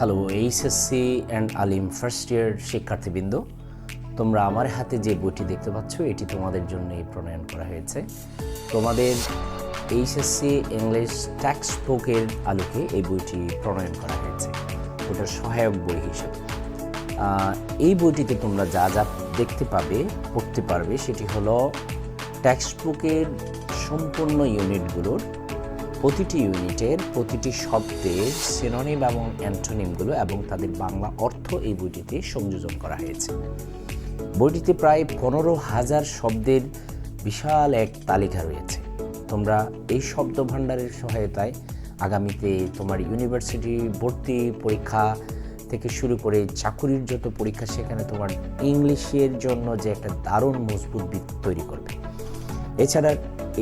Hello HSC and Alim first year শিক্ষার্থীবৃন্দ, তোমরা আমার হাতে যে বইটি দেখতে পাচ্ছ এটি তোমাদের জন্যই প্রণয়ন করা হয়েছে। তোমাদের এইচএসসি ইংলিশ টেক্সট বুকের আলোকে এই বইটি প্রণয়ন করা হয়েছে, ওটার সহায়ক বই হিসেবে। এই বইটিতে তোমরা যা যা দেখতে পাবে, পড়তে পারবে, সেটি হলো টেক্সট বুকের সম্পূর্ণ ইউনিটগুলোর প্রতিটি ইউনিটের প্রতিটি শব্দের সিনোনিম এবং অ্যান্টোনিমগুলো এবং তাদের বাংলা অর্থ এই বইটিতে সংযোজন করা হয়েছে। বইটিতে প্রায় 15,000 শব্দের বিশাল এক তালিকা রয়েছে। তোমরা এই শব্দ ভাণ্ডারের সহায়তায় আগামীতে তোমার ইউনিভার্সিটি ভর্তি পরীক্ষা থেকে শুরু করে চাকুরির যত পরীক্ষা, সেখানে তোমার ইংলিশের জন্য যে একটা দারুণ মজবুত ভিত তৈরি করবে। এছাড়া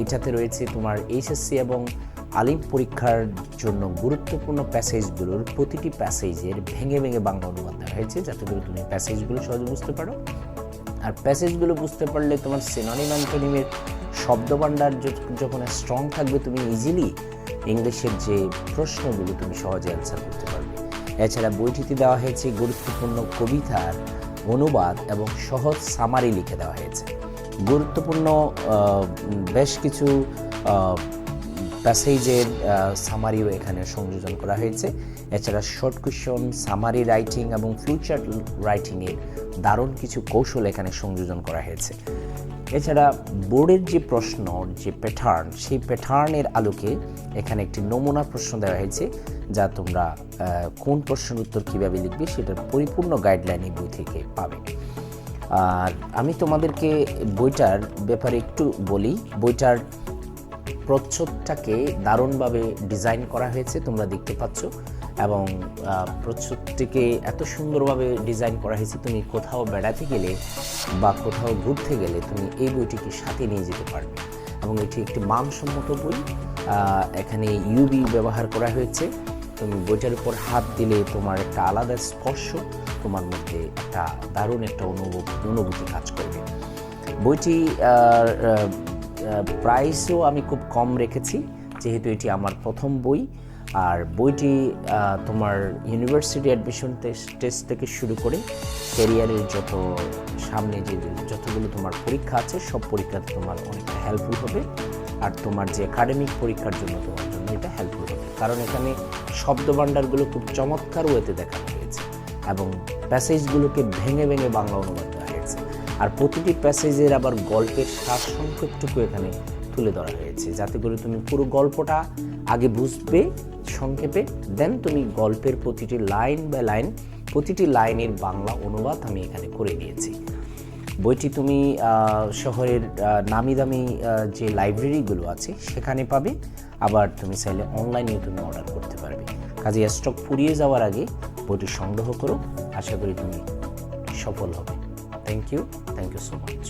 এইটাতে রয়েছে তোমার এইচএসসি এবং আলিম পরীক্ষার জন্য গুরুত্বপূর্ণ প্যাসেজগুলোর প্রতিটি প্যাসেজের ভেঙে ভেঙে বাংলা অনুবাদ দেওয়া হয়েছে, যাতে করে তুমি প্যাসেজগুলো সহজে বুঝতে পারো। আর প্যাসেজগুলো বুঝতে পারলে তোমার সিনোনিম অ্যান্টোনিমের শব্দভাণ্ডার যখন স্ট্রং থাকবে, তুমি ইজিলি ইংলিশের যে প্রশ্নগুলো তুমি সহজে অ্যান্সার করতে পারবে। এছাড়া বইটিতে দেওয়া হয়েছে গুরুত্বপূর্ণ কবিতার অনুবাদ এবং সহজ সামারি লিখে দেওয়া হয়েছে। গুরুত্বপূর্ণ বেশ কিছু প্যাসেজের সামারিও এখানে সংযোজন করা হয়েছে। এছাড়া শর্ট কোয়েশ্চন, সামারি রাইটিং এবং ফ্লিপচার্ট রাইটিংয়ের দারুণ কিছু কৌশল এখানে সংযোজন করা হয়েছে। এছাড়া বোর্ডের যে প্রশ্ন, যে প্যাটার্ন, সেই প্যাটার্নের আলোকে এখানে একটি নমুনা প্রশ্ন দেওয়া হয়েছে, যা তোমরা কোন প্রশ্নের উত্তর কীভাবে লিখবে সেটার পরিপূর্ণ গাইডলাইন এই বই থেকে পাবে। আর আমি তোমাদেরকে বইটার ব্যাপারে একটু বলি। বইটার প্রচ্ছদটাকে দারুণভাবে ডিজাইন করা হয়েছে, তোমরা দেখতে পাচ্ছ, এবং প্রচ্ছদটিকে এত সুন্দরভাবে ডিজাইন করা হয়েছে, তুমি কোথাও বেড়াতে গেলে বা কোথাও ঘুরতে গেলে তুমি এই বইটিকে সাথে নিয়ে যেতে পারবে। এবং এটি একটি মানসম্মত বই। এখানে ইউবি ব্যবহার করা হয়েছে। তুমি বইটার উপর হাত দিলে তোমার একটা আলাদা স্পর্শ তোমার মধ্যে একটা দারুণ একটা অনুভূতি কাজ করবে। বইটি প্রাইসও আমি খুব কম রেখেছি, যেহেতু এটি আমার প্রথম বই। আর বইটি তোমার ইউনিভার্সিটি অ্যাডমিশন টেস্ট থেকে শুরু করে ক্যারিয়ারের যত সামনে যে যতগুলো তোমার পরীক্ষা আছে, সব পরীক্ষাতে তোমার অনেকটা হেল্পফুল হবে। আর তোমার যে একাডেমিক পরীক্ষার জন্য তোমার জন্য এটা হেল্পফুল হবে, কারণ এখানে শব্দভাণ্ডারগুলো খুব চমৎকার ওয়েতে দেখানো হয়েছে এবং প্যাসেজগুলোকে ভেঙে ভেঙে বাংলা অনুবাদ দেওয়া হয়েছে। আর প্রতিটি প্যাসেজের আবার গল্পের সারসংক্ষেপটুকু এখানে তুলে ধরা হয়েছে, যাতে করে তুমি পুরো গল্পটা আগে বুঝবে সংক্ষেপে, দেন তুমি গল্পের প্রতিটি লাইন বাই লাইন, প্রতিটি লাইনের বাংলা অনুবাদ আমি এখানে করে দিয়েছি। বইটি তুমি শহরের নামি দামি যে লাইব্রেরিগুলো আছে সেখানে পাবে, আবার তুমি চাইলে অনলাইনেও তুমি অর্ডার করতে পারবে। কাজে স্টক ফুরিয়ে যাওয়ার আগে বইটি সংগ্রহ করো, আশা করি তুমি সফল হবে। Thank you so much.